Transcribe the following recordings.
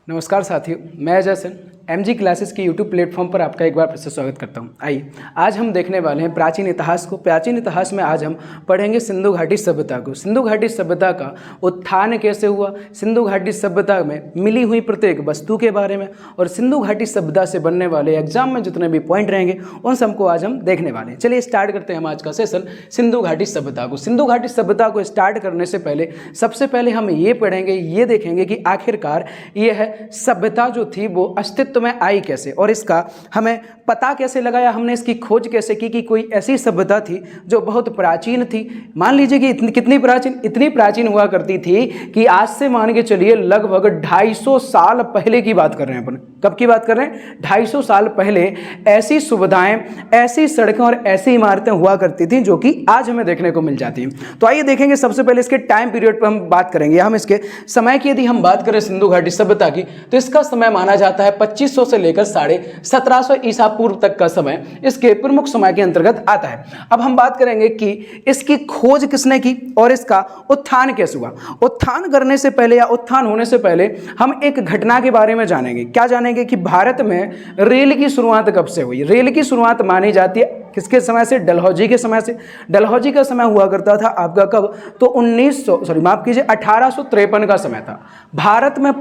नमस्कार साथियों, मैं अजय सेन एमजी क्लासेस के यूट्यूब प्लेटफॉर्म पर आपका एक बार फिर से स्वागत करता हूं। आइए आज हम देखने वाले हैं प्राचीन इतिहास को। प्राचीन इतिहास में आज हम पढ़ेंगे सिंधु घाटी सभ्यता को। सिंधु घाटी सभ्यता का उत्थान कैसे हुआ, सिंधु घाटी सभ्यता में मिली हुई प्रत्येक वस्तु के बारे में और सिंधु घाटी सभ्यता से बनने वाले एग्जाम में जितने भी पॉइंट रहेंगे उन सबको आज हम देखने वाले हैं। चलिए स्टार्ट करते हैं हम आज का सेशन सिंधु घाटी सभ्यता को। सिंधु घाटी सभ्यता को स्टार्ट करने से पहले सबसे पहले हम ये पढ़ेंगे, ये देखेंगे कि आखिरकार यह सभ्यता जो थी वो अस्तित्व में आई कैसे और इसका हमें पता कैसे लगाया, हमने इसकी खोज कैसे की कि कोई ऐसी सभ्यता थी जो बहुत प्राचीन थी। मान लीजिए कि इतनी प्राचीन हुआ करती थी कि आज से मान के चलिए लगभग 250 साल पहले की बात कर रहे हैं अपन। कब की बात कर रहे हैं? 250 साल पहले ऐसी सुविधाएं, ऐसी सड़कें और ऐसी इमारतें हुआ करती थी जो कि आज हमें देखने को मिल जाती हैं। तो आइए देखेंगे सबसे पहले इसके टाइम पीरियड पर हम बात करेंगे। हम इसके समय की यदि हम बात करें सिंधु घाटी सभ्यता की तो इसका समय माना जाता है 2500 से लेकर 1750 ईसा पूर्व तक का समय इसके प्रमुख समय के अंतर्गत आता है। अब हम बात करेंगे कि इसकी खोज किसने की और इसका उत्थान कैसे हुआ। उत्थान करने से पहले या उत्थान होने से पहले हम एक घटना के बारे में जानेंगे। क्या जानेंगे कि भारत में रेल की शुरुआत कब से हुई। रेल की शुरुआत मानी जाती है किसके समय से? डलहौजी के समय से। डलहौजी का समय हुआ करता था आपका कब? तो 1853 का समय था। भारत में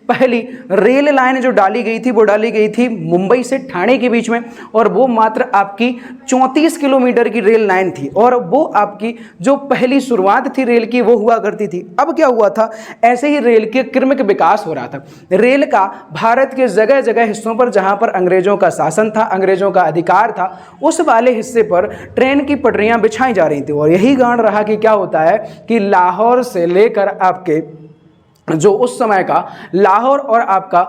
पहली रेल लाइन जो डाली गई थी वो डाली गई थी मुंबई से ठाणे के बीच में और वो मात्र आपकी 34 किलोमीटर की रेल लाइन थी और वो आपकी जो पहली शुरुआत थी रेल की वो हुआ करती थी। अब क्या हुआ था, ऐसे ही रेल के क्रमिक विकास हो रहा था। रेल का भारत के जगह जगह हिस्सों पर जहां पर अंग्रेजों का शासन था, अंग्रेजों का अधिकार था, उस वाले हिस्से पर ट्रेन की पटरियां बिछाई जा रही थी और यही कारण रहा कि क्या होता है कि लाहौर से लेकर आपके जो उस समय का लाहौर और आपका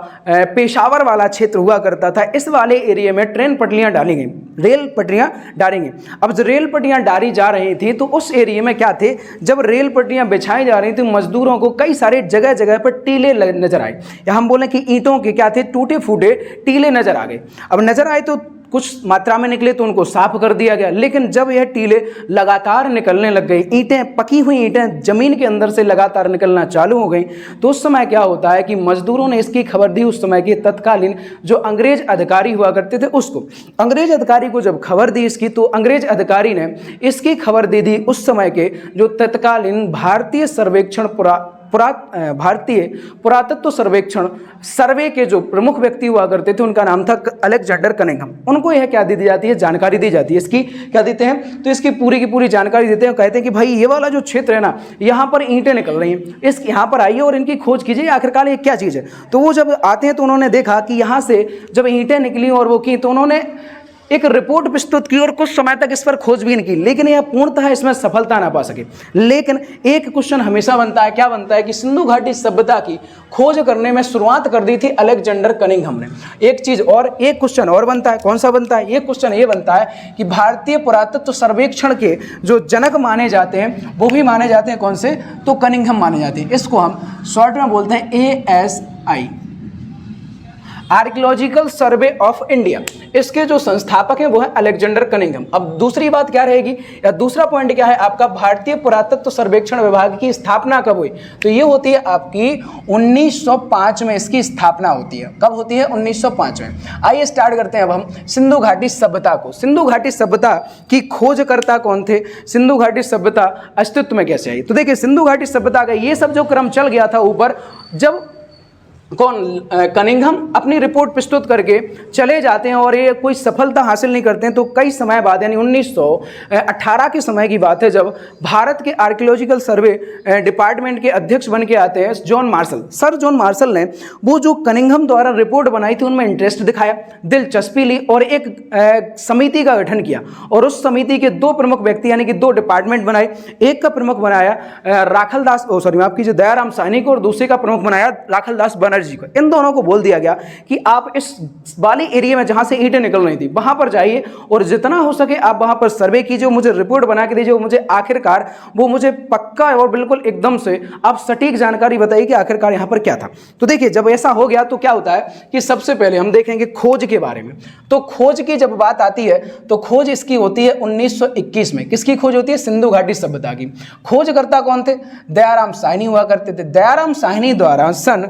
पेशावर वाला क्षेत्र हुआ करता था, इस वाले एरिया में ट्रेन पटरियां डाली गई, रेल पटरियां डाली गई। अब जब रेल पटरियां डाली जा रही थी तो उस एरिया में क्या थे, जब रेल पटरियां बिछाई जा रही थी मजदूरों को कई सारे जगह जगह पर टीले नजर आए, या हम बोलें कि ईंटों के क्या थे, टूटे फूटे टीले नजर आ गए। अब नजर आए तो कुछ मात्रा में निकले तो उनको साफ कर दिया गया, लेकिन जब यह टीले लगातार निकलने लग गई, ईंटें, पकी हुई ईंटें जमीन के अंदर से लगातार निकलना चालू हो गई, तो उस समय क्या होता है कि मजदूरों ने इसकी खबर दी उस समय के तत्कालीन जो अंग्रेज अधिकारी हुआ करते थे उसको। अंग्रेज अधिकारी को जब खबर दी इसकी तो अंग्रेज अधिकारी ने इसकी खबर दे दी उस समय के जो तत्कालीन भारतीय पुरातत्व सर्वेक्षण सर्वे के जो प्रमुख व्यक्ति हुआ करते थे, उनका नाम था अलेक्जेंडर कनिंघम। उनको यह क्या दी जाती है, जानकारी दी जाती है। इसकी क्या देते हैं, तो इसकी पूरी की पूरी जानकारी देते हैं। कहते हैं कि भाई ये वाला जो क्षेत्र है ना, यहाँ पर ईंटें निकल रही हैं, इस यहाँ पर आइए और इनकी खोज कीजिए, आखिरकार ये क्या चीज़ है। तो वो जब आते हैं तो उन्होंने देखा कि यहाँ से जब ईंटें निकली और वो की तो उन्होंने एक रिपोर्ट प्रस्तुत की और कुछ समय तक इस पर खोजबीन की, लेकिन यह पूर्णतः इसमें सफलता ना पा सके। लेकिन एक क्वेश्चन हमेशा बनता है, क्या बनता है कि सिंधु घाटी सभ्यता की खोज करने में शुरुआत कर दी थी अलेक्जेंडर कनिंघम ने। एक चीज और, एक क्वेश्चन और बनता है, कौन सा बनता है? एक क्वेश्चन ये बनता है कि भारतीय पुरातत्व सर्वेक्षण के जो जनक माने जाते हैं वो भी माने जाते हैं कौन से? तो कनिंघम माने जाते हैं। इसको हम शॉर्ट में बोलते हैं ASI, archaeological survey of India. इसके जो संस्थापक हैं वो है अलेक्जेंडर कनिंघम। अब दूसरी बात क्या रहेगी या दूसरा पॉइंट क्या है आपका, भारतीय पुरातत्व सर्वेक्षण विभाग की स्थापना कब हुई? तो ये होती है आपकी 1905 में इसकी स्थापना होती है। कब होती है? 1905 में। आइए स्टार्ट करते हैं अब हम सिंधु घाटी सभ्यता को। सिंधु घाटी सभ्यता की खोजकर्ता कौन थे, सिंधु घाटी सभ्यता अस्तित्व में कैसे आई? तो देखिए सिंधु घाटी सभ्यता का ये सब जो क्रम चल गया था ऊपर, जब कनिंघम अपनी रिपोर्ट प्रस्तुत करके चले जाते हैं और ये कोई सफलता हासिल नहीं करते हैं, तो कई समय बाद यानी 1918 के समय की बात है जब भारत के आर्कियोलॉजिकल सर्वे डिपार्टमेंट के अध्यक्ष बन के आते हैं John Marshall. Sir John Marshall ने वो जो कनिंघम द्वारा रिपोर्ट बनाई थी उनमें इंटरेस्ट दिखाया, दिलचस्पी ली और एक समिति का गठन किया और उस समिति के दो प्रमुख व्यक्ति यानी कि दो डिपार्टमेंट बनाए। एक का प्रमुख बनाया दयाराम साहनी को और दूसरे का प्रमुख बनाया राखलदास बनर्जी को। इन दोनों को बोल दिया गया कि आप इस वाली एरिया में जहां से ईंटें निकल रही थी वहां पर जाइए और जितना हो सके आप वहां पर सर्वे कीजिए, मुझे रिपोर्ट बना के दीजिए, मुझे आखिरकार वो मुझे पक्का और बिल्कुल एकदम से आप सटीक जानकारी बताइए कि आखिरकार यहां पर क्या था। तो देखिए जब ऐसा हो गया तो क्या होता है कि सबसे पहले हम देखेंगे खोज के बारे में। तो खोज की जब बात आती है तो खोज इसकी होती है 1921 में। किसकी खोज होती है? सिंधु घाटी सभ्यता की। खोजकर्ता कौन थे? दयाराम साहनी हुआ करते थे। दयाराम साहनी द्वारा सन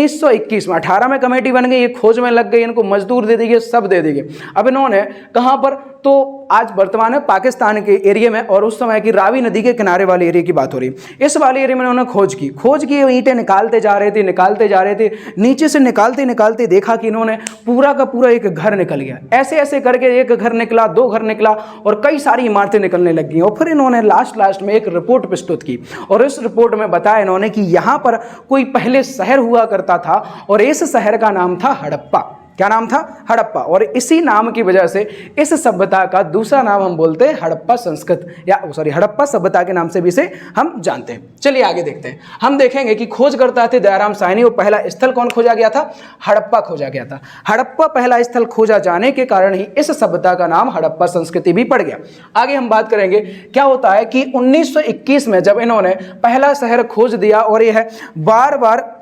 1921 में 18 में कमेटी बन गई, ये खोज में लग गई, इनको मजदूर दे दिए, सब दे दिए। अब इन्होंने कहाँ पर, तो आज वर्तमान में पाकिस्तान के एरिया में, और उस समय की रावी नदी के किनारे वाले एरिया की बात हो रही है। इस वाले एरिया में उन्होंने खोज की, ईंटें निकालते जा रहे थे, नीचे से निकालते देखा कि इन्होंने पूरा का पूरा एक घर निकल गया। ऐसे ऐसे करके एक घर निकला, 2 घर निकला, और कई सारी इमारतें निकलने लग गई। और फिर इन्होंने लास्ट में एक रिपोर्ट प्रस्तुत की, और इस रिपोर्ट में बताया इन्होंने कि यहाँ पर कोई पहले शहर हुआ करता था, और इस शहर का नाम था हड़प्पा। क्या नाम था? हड़प्पा। और इसी नाम की वजह से इस सभ्यता का दूसरा नाम हम बोलते हैं हड़प्पा संस्कृत, या हड़प्पा सभ्यता के नाम से भी इसे हम जानते हैं। चलिए आगे देखते हैं। हम देखेंगे कि खोजकर्ता थे दयाराम साहनी, और पहला स्थल कौन खोजा गया था? हड़प्पा खोजा गया था। हड़प्पा पहला स्थल खोजा जाने के कारण ही इस सभ्यता का नाम हड़प्पा संस्कृति भी पड़ गया। आगे हम बात करेंगे क्या होता है कि 1921 में जब इन्होंने पहला शहर खोज दिया, और यह बार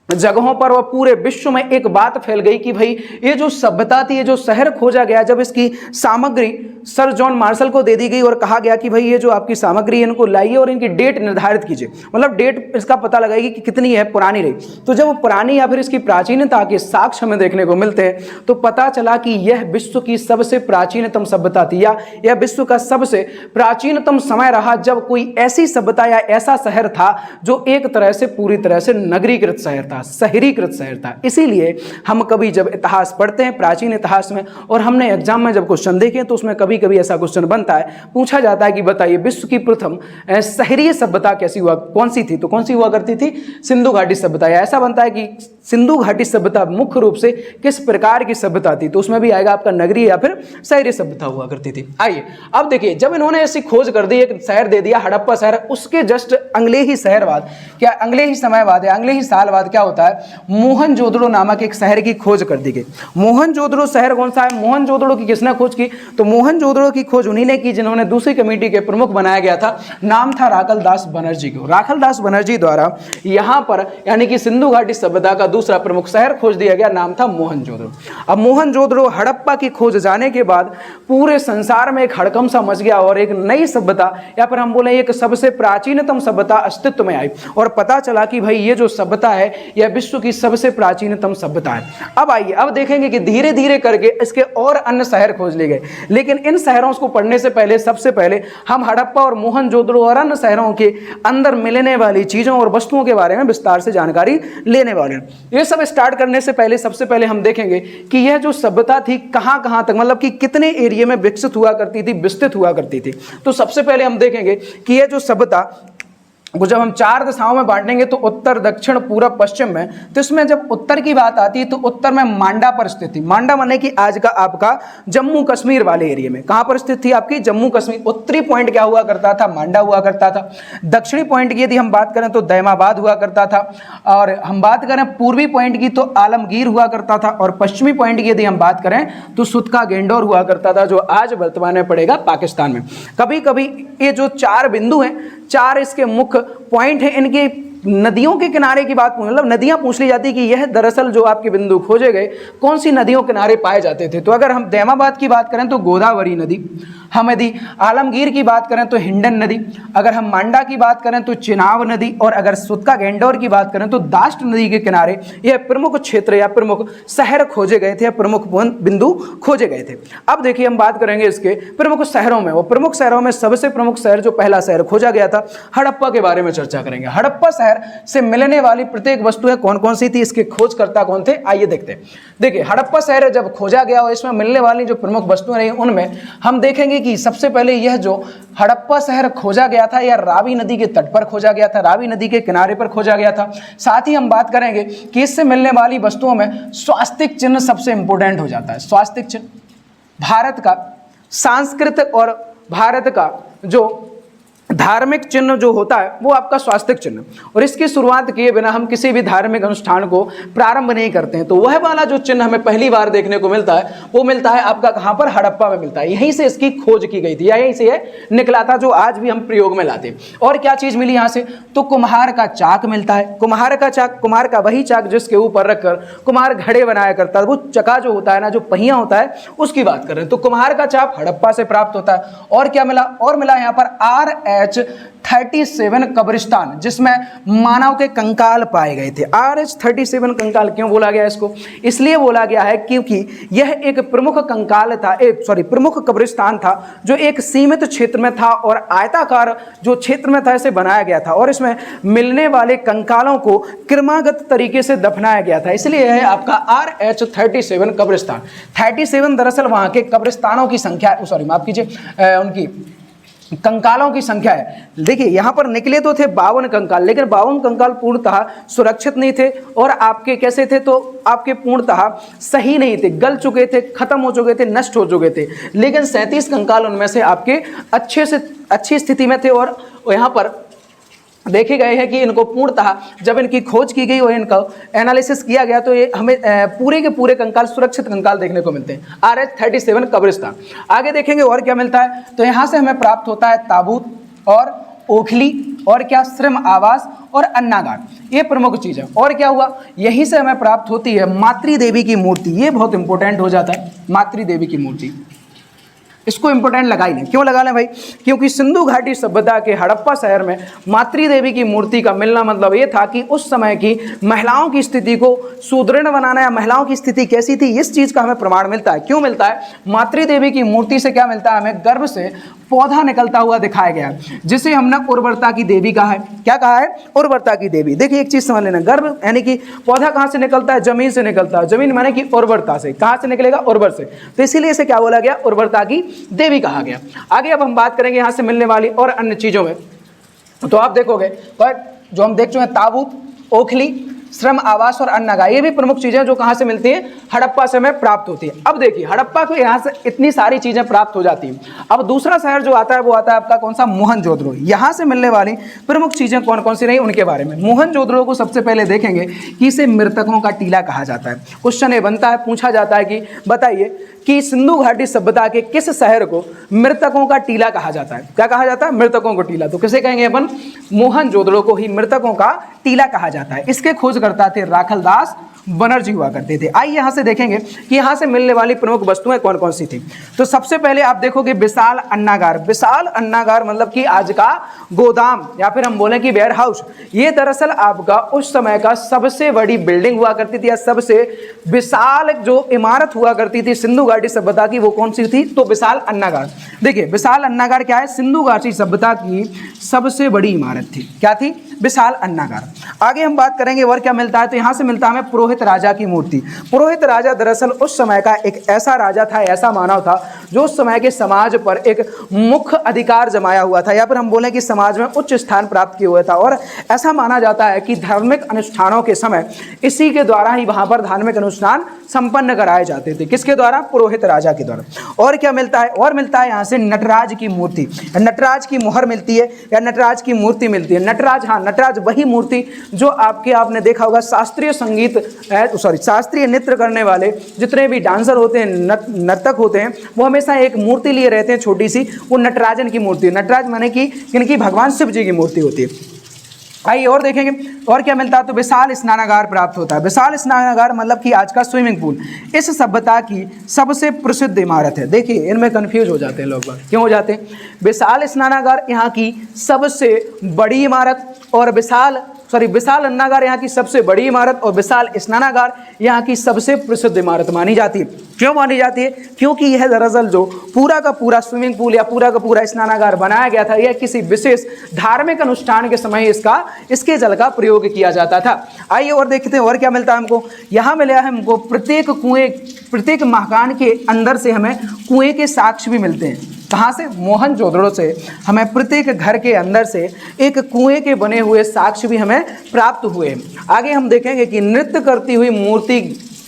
जगहों पर व पूरे विश्व में एक बात फैल गई कि भाई ये जो सभ्यता थी, ये जो शहर खोजा गया, जब इसकी सामग्री सर जॉन मार्शल को दे दी गई और कहा गया कि भाई ये जो आपकी सामग्री है इनको लाइए और इनकी डेट निर्धारित कीजिए, मतलब डेट इसका पता लगाइए कि कितनी है पुरानी रही। तो जब वो पुरानी या फिर इसकी प्राचीनता के साक्ष्य हमें देखने को मिलते हैं, तो पता चला कि यह विश्व की सबसे प्राचीनतम सभ्यता थी, या यह विश्व का सबसे प्राचीनतम समय रहा जब कोई ऐसी सभ्यता या ऐसा शहर था जो एक तरह से पूरी तरह से नगरीकृत शहर था, शहरीकृत शहर था। इसीलिए हम कभी जब इतिहास पढ़ते हैं प्राचीन इतिहास में, और हमने एग्जाम में जब क्वेश्चन देखे तो उसमें कभी कभी ऐसा क्वेश्चन बनता है, पूछा जाता है कि बताइए विश्व की प्रथम शहरीय सभ्यता कैसी हुआ, कौन सी थी? तो कौन सी हुआ करती थी? सिंधु घाटी सभ्यता। या ऐसा बनता है कि सिंधु घाटी सभ्यता मुख्य रूप से किस प्रकार की सभ्यता थी? तो उसमें भी आएगा आपका नगरीय या फिर शहरी सभ्यता हुआ करती थी। आइए अब देखिए, जब इन्होंने ऐसी खोज कर दी, एक शहर दे दिया हड़प्पा शहर, उसके जस्ट अगले ही शहर बाद, क्या अगले ही समय बाद या अगले ही साल बाद क्या होता है, मोहनजोदड़ो नामक एक शहर की खोज कर दी गई। मोहनजोदड़ो शहर कौन सा है? मोहनजोदड़ो की किसने खोज की? तो मोहनजोदड़ो की खोज उन्हीं ने की जिन्होंने दूसरी कमेटी के प्रमुख बनाया गया था, नाम था राखलदास बनर्जी को। राखलदास बनर्जी द्वारा यहाँ पर यानी कि सिंधु घाटी सभ्यता का दूसरा प्रमुख शहर खोज दिया गया, नाम था मोहनजोदड़ो। अब मोहनजोदड़ो हड़प्पा की खोज जाने के बाद पूरे संसार में एक हड़कंप सा मच गया, और एक नई सभ्यता या फिर हम बोले एक सबसे प्राचीनतम सभ्यता अस्तित्व में आई, और पता चला कि भाई ये जो सभ्यता है यह विश्व की सबसे प्राचीनतम सभ्यता है। अब आइए अब देखेंगे कि धीरे धीरे करके इसके और अन्य शहर खोज लिए गए, लेकिन इन शहरों को पढ़ने से पहले सबसे पहले हम हड़प्पा और मोहनजोदड़ो और अन्य शहरों के अंदर मिलने वाली चीजों और वस्तुओं के बारे में विस्तार से जानकारी लेने वाले हैं। ये सब स्टार्ट करने से पहले सबसे पहले हम देखेंगे कि यह जो सभ्यता थी कहां कहां तक, मतलब कि कितने एरिया में विकसित हुआ करती थी, विस्तृत हुआ करती थी। तो सबसे पहले हम देखेंगे कि यह जो सभ्यता को जब हम 4 दिशाओं में बांटेंगे, तो उत्तर, दक्षिण, पूरब, पश्चिम में, तो इसमें जब उत्तर की बात आती है तो उत्तर में मांडा पर स्थित थी। मांडा माने कि आज का आपका जम्मू कश्मीर वाले एरिया में। कहां पर स्थित थी? आपकी जम्मू कश्मीर। उत्तरी पॉइंट क्या हुआ करता था? मांडा हुआ करता था। दक्षिणी पॉइंट की यदि हम बात करें तो दैमाबाद हुआ करता था, और हम बात करें पूर्वी पॉइंट की तो आलमगीर हुआ करता था, और पश्चिमी पॉइंट की यदि हम बात करें तो सुतका गेंडोर हुआ करता था, जो आज वर्तमान में पड़ेगा पाकिस्तान में। कभी कभी ये जो 4 बिंदु हैं, 4 इसके मुख्य पॉइंट है, इनके नदियों के किनारे की बात, मतलब नदियां पूछ ली जाती कि यह दरअसल जो आपके बिंदु खोजे गए कौन सी नदियों किनारे पाए जाते थे। तो अगर हम दैमाबाद की बात करें तो गोदावरी नदी, हम यदि आलमगीर की बात करें तो हिंडन नदी, अगर हम मांडा की बात करें तो चिनाब नदी, और अगर सुतका गेंडोर की बात करें तो दाष्ट नदी के किनारे यह प्रमुख क्षेत्र या प्रमुख शहर खोजे गए थे, या प्रमुख बिंदु खोजे गए थे। अब देखिए हम बात करेंगे इसके प्रमुख शहरों में। वो प्रमुख शहरों में सबसे प्रमुख शहर जो पहला शहर खोजा गया था हड़प्पा के बारे में चर्चा करेंगे। हड़प्पा शहर से मिलने वाली प्रत्येक वस्तु है कौन कौन सी थी, इसके खोजकर्ता कौन थे, आइए देखते हैं। देखिए हड़प्पा शहर जब खोजा गया और इसमें मिलने वाली जो प्रमुख वस्तुएं रही उनमें हम देखेंगे कि सबसे पहले यह जो हड़प्पा शहर खोजा गया था यह रावी नदी के तट पर खोजा गया था, रावी नदी के किनारे पर खोजा गया था। साथ ही हम बात करेंगे कि इससे मिलने वाली वस्तुओं में स्वास्तिक चिन्ह सबसे इंपोर्टेंट हो जाता है। स्वास्तिक चिन्ह भारत का सांस्कृतिक और भारत का जो धार्मिक चिन्ह जो होता है वो आपका स्वास्तिक चिन्ह, और इसकी शुरुआत किए बिना हम किसी भी धार्मिक अनुष्ठान को प्रारंभ नहीं करते हैं। तो वह वाला जो चिन्ह हमें पहली बार देखने को मिलता है वो मिलता है आपका कहां पर, हड़प्पा में मिलता है। यहीं से इसकी खोज की गई थी, यहीं से यह निकला था जो आज भी हम प्रयोग में लाते हैं। और क्या चीज मिली यहां से, तो कुम्हार का चाक मिलता है। कुम्हार का चाक, कुम्हार का वही चाक जिसके ऊपर रखकर कुम्हार घड़े बनाया करता है, वो चका जो होता है ना, जो पहिया होता है उसकी बात कर रहे हैं। तो कुम्हार का चाक हड़प्पा से प्राप्त होता है। और क्या मिला, और मिला यहाँ पर RH37 कब्रिस्तान, जिसमें मानव के कंकाल पाए गए थे। RH37 कंकाल क्यों बोला गया इसको? इसलिए बोला गया है क्योंकि यह एक प्रमुख कंकाल था, प्रमुख कब्रिस्तान था, जो एक सीमित क्षेत्र में था और आयताकार जो क्षेत्र में था इसे बनाया गया था, और इसमें मिलने वाले कंकालों को क्रमागत तरीके से दफनाया गया था। इसलिए यह है आपका RH37 कब्रिस्तान। 37 दरअसल वहाँ के कब्रिस्तानों की संख्या, माफ कीजिए, उनकी कंकालों की संख्या है। देखिए यहाँ पर निकले तो थे 52 कंकाल, लेकिन 52 कंकाल पूर्णतः सुरक्षित नहीं थे और आपके कैसे थे, तो आपके पूर्णतः सही नहीं थे, गल चुके थे, खत्म हो चुके थे, नष्ट हो चुके थे। लेकिन 37 कंकाल उनमें से आपके अच्छी स्थिति में थे और यहाँ पर देखे गए हैं कि इनको पूर्णतः जब इनकी खोज की गई और इनका एनालिसिस किया गया तो ये हमें पूरे के पूरे कंकाल, सुरक्षित कंकाल देखने को मिलते हैं। RH37 कब्रिस्तान। आगे देखेंगे और क्या मिलता है, तो यहाँ से हमें प्राप्त होता है ताबूत और ओखली और क्या, श्रम आवास और अन्नागार, ये प्रमुख चीज़ है। और क्या हुआ, यहीं से हमें प्राप्त होती है मातृ देवी की मूर्ति। ये बहुत इंपॉर्टेंट हो जाता है, मातृ देवी की मूर्ति, इसको इंपॉर्टेंट लगा ही लें। क्यों लगा लें भाई? क्योंकि सिंधु घाटी सभ्यता के हड़प्पा शहर में मातृ देवी की मूर्ति का मिलना मतलब ये था कि उस समय की महिलाओं की स्थिति को सुदृढ़ बनाना या महिलाओं की स्थिति कैसी थी, इस चीज़ का हमें प्रमाण मिलता है। क्यों मिलता है? मातृ देवी की मूर्ति से क्या मिलता है हमें? गर्भ से पौधा निकलता हुआ दिखाया गया, जिसे हमने उर्वरता की देवी कहा है। क्या कहा है? उर्वरता की देवी। देखिए एक चीज़ समझ लेना, गर्भ यानी कि पौधा कहाँ से निकलता है? जमीन से निकलता है। जमीन माने कि उर्वरता से। कहाँ से निकलेगा? उर्वर से। तो इसीलिए इसे क्या बोला गया? उर्वरता की देवी कहा गया। आगे अब हम बात करेंगे यहाँ से मिलने वाली और अन्य चीज़ों में। तो आप देखोगे तो जो हम देख चुके हैं, ताबूत, ओखली, श्रम आवास और अन्नगार, ये भी प्रमुख चीज़ें जो कहाँ से मिलती हैं? हड़प्पा से हमें प्राप्त होती है। अब देखिए हड़प्पा को यहाँ से इतनी सारी चीज़ें प्राप्त हो जाती हैं। अब दूसरा शहर जो आता है वो आता है आपका कौन सा? मोहनजोदड़ो। यहाँ से मिलने वाली प्रमुख चीज़ें कौन कौन सी रही उनके बारे में। मोहनजोदड़ो को सबसे पहले देखेंगे कि इसे मृतकों का टीला कहा जाता है। क्वेश्चन ये बनता है, पूछा जाता है कि बताइए कि सिंधु घाटी सभ्यता के किस शहर को मृतकों का टीला कहा जाता है? क्या कहा जाता है? मृतकों को टीला। तो किसे कहेंगे अपन? मोहनजोदड़ो को ही मृतकों का टीला कहा जाता है। इसके खोजकर्ता थे राखलदास बनर्जी हुआ करते थे। आइए यहाँ से देखेंगे कि यहाँ से मिलने वाली प्रमुख वस्तुएं कौन कौन सी थी। तो सबसे पहले आप देखोगे विशाल अन्नागार। विशाल अन्नागार मतलब कि आज का गोदाम या फिर हम बोलें कि वेयर हाउस। ये दरअसल आपका उस समय का सबसे बड़ी बिल्डिंग हुआ करती थी या सबसे विशाल जो इमारत हुआ करती थी सिंधु घाटी सभ्यता की, वो कौन सी थी? तो विशाल अन्नागार। देखिए विशाल अन्नागार क्या है? सिंधु घाटी सभ्यता की सबसे बड़ी इमारत थी। क्या थी? विशाल अन्नागार। आगे हम बात करेंगे और क्या मिलता है, तो यहाँ से मिलता है हमें पुरोहित राजा की मूर्ति। पुरोहित राजा दरअसल उस समय का एक ऐसा राजा था, ऐसा मानव था जो उस समय के समाज पर एक मुख्य अधिकार जमाया हुआ था या फिर हम बोलें कि समाज में उच्च स्थान प्राप्त किया हुआ था। और ऐसा माना जाता है कि धार्मिक अनुष्ठानों के समय इसी के द्वारा ही वहाँ पर धार्मिक अनुष्ठान संपन्न कराए जाते थे। किसके द्वारा? पुरोहित राजा के द्वारा। और क्या मिलता है? और मिलता है यहाँ से नटराज की मूर्ति। नटराज की मोहर मिलती है या नटराज की मूर्ति मिलती है। नटराज, हाँ नटराज वही मूर्ति जो आपने देखा होगा शास्त्रीय संगीत शास्त्रीय नृत्य करने वाले जितने भी डांसर होते हैं, नर्तक होते हैं, वो हमेशा एक मूर्ति लिए रहते हैं छोटी सी, वो नटराजन की मूर्ति। नटराज माने कि किनकी? भगवान शिव जी की मूर्ति होती है। आइए और देखेंगे और क्या मिलता है, तो विशाल स्नानागार प्राप्त होता है। विशाल स्नानागार मतलब कि आज का स्विमिंग पूल इस सभ्यता की सबसे प्रसिद्ध इमारत है। देखिए इनमें कंफ्यूज हो जाते हैं लोग, क्यों हो जाते हैं? विशाल स्नानागार यहाँ की सबसे बड़ी इमारत और विशाल अन्नागार यहाँ की सबसे बड़ी इमारत और विशाल स्नानागार यहाँ की सबसे प्रसिद्ध इमारत मानी जाती है। क्यों मानी जाती है? क्योंकि यह दरअसल जो पूरा का पूरा स्विमिंग पूल या पूरा का पूरा स्नानागार बनाया गया था, यह किसी विशेष धार्मिक अनुष्ठान के समय इसके जल का प्रयोग किया जाता था। आइए और देखते हैं और क्या मिलता है हमको। यहाँ मिला है हमको प्रत्येक मकान के अंदर से हमें कुएं के साक्ष्य भी मिलते हैं। कहाँ से? मोहनजोदड़ो से हमें प्रत्येक घर के अंदर से एक कुएं के बने हुए साक्ष्य भी हमें प्राप्त हुए। आगे हम देखेंगे कि नृत्य करती हुई मूर्ति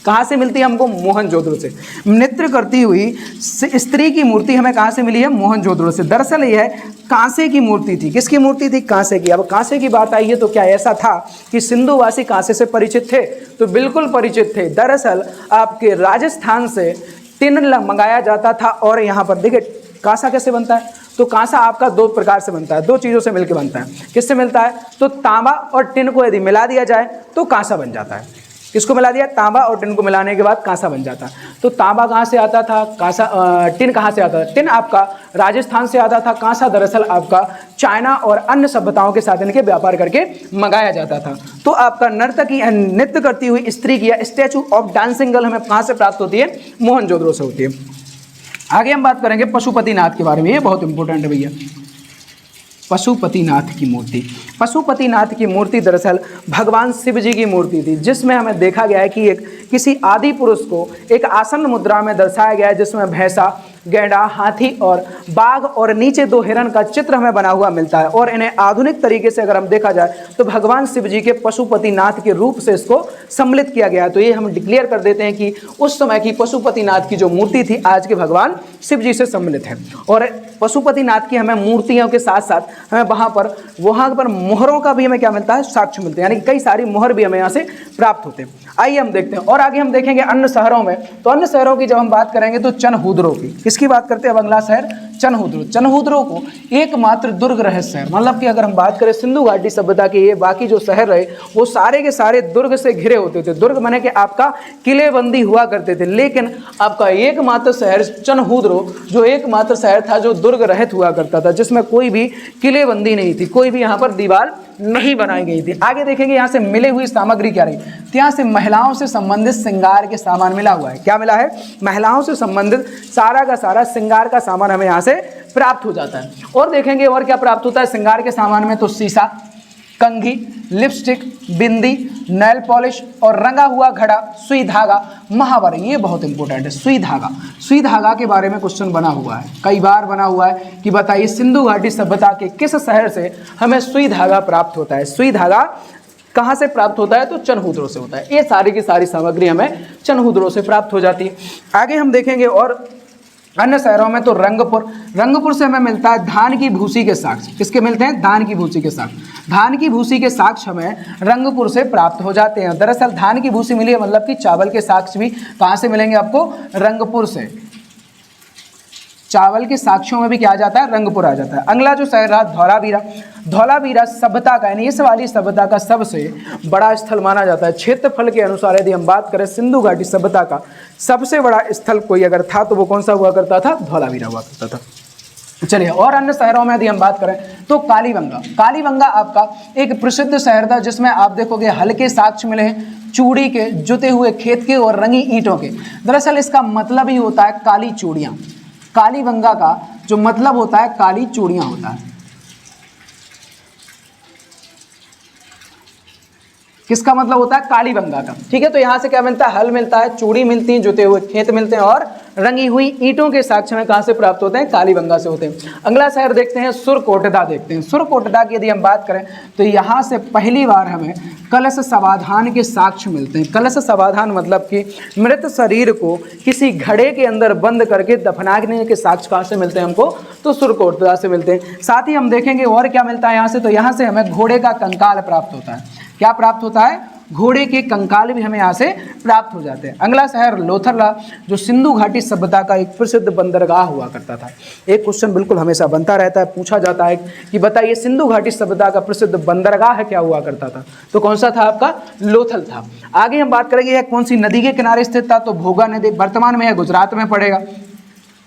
कहाँ से मिलती है हमको? मोहनजोदड़ो से। नृत्य करती हुई स्त्री की मूर्ति हमें कहाँ से मिली है? मोहनजोदड़ो से। दरअसल यह कांसे की मूर्ति थी। किसकी मूर्ति थी? कांसे की। अब कांसे की बात आई है तो क्या ऐसा था कि सिंधुवासी कांसे से परिचित थे? तो बिल्कुल परिचित थे। दरअसल आपके राजस्थान से टिन मंगाया जाता था और यहाँ पर देखिए कांसा कैसे बनता है, तो कांसा आपका दो प्रकार से बनता है, दो चीज़ों से मिलकर बनता है। किससे मिलता है? तो तांबा और टिन को यदि मिला दिया जाए तो कांसा बन जाता है। किसको मिला दिया, तांबा और टिन को मिलाने के बाद कांसा बन जाता। तो तांबा कहाँ से आता था, टिन कहाँ से आता था, टिन आपका राजस्थान से आता था, कांसा दरअसल आपका चाइना और अन्य सभ्यताओं के साथ इनके व्यापार करके मंगाया जाता था। तो आपका नर्तकी नृत्य करती हुई स्त्री की या स्टैचू ऑफ डांसिंग गर्ल हमें कहाँ से प्राप्त होती है, मोहनजोदड़ो से होती है। आगे हम बात करेंगे पशुपतिनाथ के बारे में, ये बहुत इंपॉर्टेंट है भैया। पशुपतिनाथ की मूर्ति, पशुपतिनाथ की मूर्ति दरअसल भगवान शिव जी की मूर्ति थी, जिसमें हमें देखा गया है कि एक किसी आदि पुरुष को एक आसन मुद्रा में दर्शाया गया है, जिसमें भैंसा, गैंडा, हाथी और बाघ और नीचे 2 हिरण का चित्र हमें बना हुआ मिलता है। और इन्हें आधुनिक तरीके से अगर हम देखा जाए तो भगवान शिव जी के पशुपतिनाथ के रूप से इसको सम्मिलित किया गया है। तो ये हम डिक्लेयर कर देते हैं कि उस समय की पशुपतिनाथ की जो मूर्ति थी आज के भगवान शिव जी से सम्मिलित है। और पशुपतिनाथ की हमें मूर्तियों के साथ साथ हमें वहाँ पर मोहरों का भी हमें क्या मिलता है, साक्ष्य मिलते हैं, यानी कई सारी मोहर भी हमें यहाँ से प्राप्त होते हैं। आइए हम देखते हैं और आगे हम देखेंगे अन्य शहरों में। तो अन्य शहरों की जब हम बात करेंगे तो चनहूदरो की, किसकी बात करते हैं, अब अगला शहर चनहूदरो। चनहूदरो को एकमात्र दुर्ग रहित शहर, मतलब कि अगर हम बात करें सिंधु घाटी सभ्यता के ये बाकी जो शहर रहे वो सारे के सारे दुर्ग से घिरे होते थे। दुर्ग माने कि आपका किलेबंदी हुआ करते थे, लेकिन आपका एकमात्र शहर चनहूदरो जो एकमात्र शहर था जो दुर्ग रहित हुआ करता था, जिसमें कोई भी किलेबंदी नहीं थी, कोई भी यहाँ पर दीवार नहीं बनाई गई थी। आगे देखेंगे यहाँ से मिली हुई सामग्री क्या रही, तो यहाँ से महिलाओं से संबंधित श्रृंगार के सामान मिला हुआ है। क्या मिला है, महिलाओं से संबंधित सारा का सारा श्रृंगार का सामान हमें यहाँ से प्राप्त हो जाता है। और देखेंगे और क्या प्राप्त होता है श्रृंगार के सामान में, तो शीशा, कंघी, लिपस्टिक, बिंदी, नेल पॉलिश और रंगा हुआ घड़ा, सुई धागा, महावर। ये बहुत इंपॉर्टेंट है, सुई धागा। सुई धागा के बारे में क्वेश्चन बना हुआ है, कई बार बना हुआ है कि बताइए सिंधु घाटी सभ्यता के किस शहर से हमें सुई धागा प्राप्त होता है। सुई धागा कहाँ से प्राप्त होता है, तो चनहूदरो से होता है। ये सारी की सारी सामग्री हमें चनहूदरो से प्राप्त हो जाती है। आगे हम देखेंगे और अन्य शहरों में, तो रंगपुर से हमें मिलता है धान की भूसी के साक्ष्य। किसके मिलते हैं, धान की भूसी के साक्ष्य। धान की भूसी के साक्ष्य हमें रंगपुर से प्राप्त हो जाते हैं। दरअसल धान की भूसी मिली है, मतलब कि चावल के साक्ष्य भी कहाँ से मिलेंगे आपको, रंगपुर से। चावल के साक्ष्यों में भी क्या आ जाता है, रंगपुर आ जाता है। अगला जो शहर रहा धौलावीरा। धौलावीरा सभ्यता का, यानी इस वाली सभ्यता का सबसे बड़ा स्थल माना जाता है। क्षेत्रफल के अनुसार यदि हम बात करें सिंधु घाटी सभ्यता का सबसे बड़ा स्थल कोई अगर था तो वो कौन सा हुआ करता था, धौलावीरा हुआ करता था। चलिए और अन्य शहरों में यदि हम बात करें तो कालीबंगा। कालीबंगा आपका एक प्रसिद्ध शहर था, जिसमें आप देखोगे हल्के साक्ष्य मिले हैं चूड़ी के, जुते हुए खेत के और रंगी ईंटों के। दरअसल इसका मतलब ही होता है काली चूड़ियाँ। कालीबंगा का जो मतलब होता है काली चूड़ियाँ होता है। किसका मतलब होता है, कालीबंगा का। ठीक है, तो यहाँ से क्या मिलता है, हल मिलता है, चूड़ी मिलती है, जुते हुए खेत मिलते हैं और रंगी हुई ईंटों के साक्ष्य में कहाँ से प्राप्त होते हैं, कालीबंगा से होते हैं। अगला शहर देखते हैं सुरकोटदा। देखते हैं सुरकोटदा की यदि हम बात करें तो यहाँ से पहली बार हमें कलश समाधान के साक्ष्य मिलते हैं। कलश समाधान मतलब कि मृत शरीर को किसी घड़े के अंदर बंद करके दफनाने के साक्ष्य कहाँ से मिलते हैं हमको, तो सुरकोटदा से मिलते हैं। साथ ही हम देखेंगे और क्या मिलता है यहाँ से, तो यहाँ से हमें घोड़े का कंकाल प्राप्त होता है। क्या प्राप्त होता है, घोड़े के कंकाल भी हमें यहाँ से प्राप्त हो जाते हैं। अगला शहर लोथरला, जो सिंधु घाटी सभ्यता का एक प्रसिद्ध बंदरगाह हुआ करता था। एक क्वेश्चन बिल्कुल हमेशा बनता रहता है, पूछा जाता है कि बताइए सिंधु घाटी सभ्यता का प्रसिद्ध बंदरगाह क्या हुआ करता था, तो कौन सा था आपका, लोथल था। आगे हम बात करेंगे यह कौन सी नदी के किनारे स्थित था, तो भोगा नदी। वर्तमान में यह गुजरात में पड़ेगा।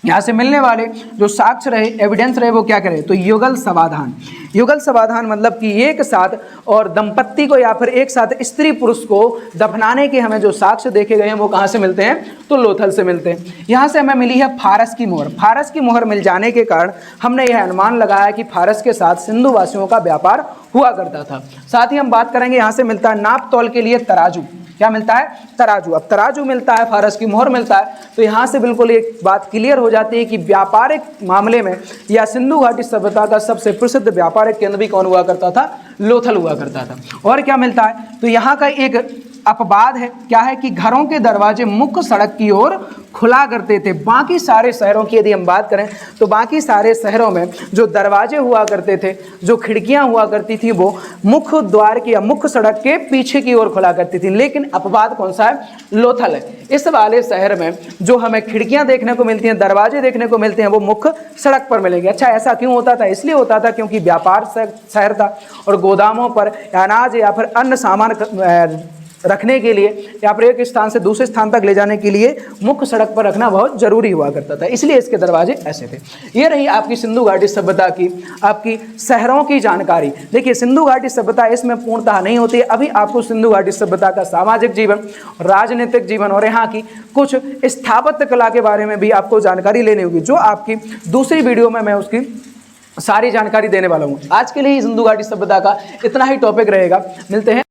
यहाँ से मिलने वाले जो साक्ष्य रहे, एविडेंस रहे, वो क्या करें, तो युगल समाधान। युगल समाधान मतलब कि एक साथ और दंपत्ति को या फिर एक साथ स्त्री पुरुष को दफनाने के हमें जो साक्ष्य देखे गए हैं वो कहाँ से मिलते हैं, तो लोथल से मिलते हैं। यहाँ से हमें मिली है फारस की मोहर। फारस की मोहर मिल जाने के कारण हमने यह अनुमान लगाया कि फारस के साथ सिंधु वासियों का व्यापार हुआ करता था। साथ ही हम बात करेंगे यहाँ से मिलता है नाप तौल के लिए तराजू। क्या मिलता है, तराजू। अब तराजू मिलता है, फारस की मोहर मिलता है, तो यहाँ से बिल्कुल एक बात क्लियर हो जाती है कि व्यापारिक मामले में या सिंधु घाटी सभ्यता का सबसे प्रसिद्ध व्यापारिक केंद्र भी कौन हुआ करता था, लोथल हुआ करता था। और क्या मिलता है, तो यहाँ का एक अपवाद है, क्या है कि घरों के दरवाजे मुख्य सड़क की ओर खुला करते थे। बाकी सारे शहरों की यदि हम बात करें तो बाकी सारे शहरों में जो दरवाजे हुआ करते थे, जो खिड़कियां हुआ करती थी, वो मुख्य द्वार की या मुख्य सड़क के पीछे की ओर खुला करती थी। लेकिन अपवाद कौन सा है, लोथल है। इस वाले शहर में जो हमें खिड़कियां देखने को मिलती हैं, दरवाजे देखने को मिलते हैं, वो मुख्य सड़क पर मिलेंगे। अच्छा, ऐसा क्यों होता था, इसलिए होता था क्योंकि व्यापार शहर था और गोदामों पर अनाज या फिर अन्य सामान रखने के लिए या फिर एक स्थान से दूसरे स्थान तक ले जाने के लिए मुख्य सड़क पर रखना बहुत जरूरी हुआ करता था, इसलिए इसके दरवाजे ऐसे थे। ये रही आपकी सिंधु घाटी सभ्यता की आपकी शहरों की जानकारी। देखिए सिंधु घाटी सभ्यता इसमें पूर्णतः नहीं होती है। अभी आपको सिंधु घाटी सभ्यता का सामाजिक जीवन, राजनीतिक जीवन और यहाँ की कुछ स्थापत्य कला के बारे में भी आपको जानकारी लेनी होगी, जो आपकी दूसरी वीडियो में मैं उसकी सारी जानकारी देने वाला हूँ। आज के लिए सिंधु घाटी सभ्यता का इतना ही टॉपिक रहेगा। मिलते हैं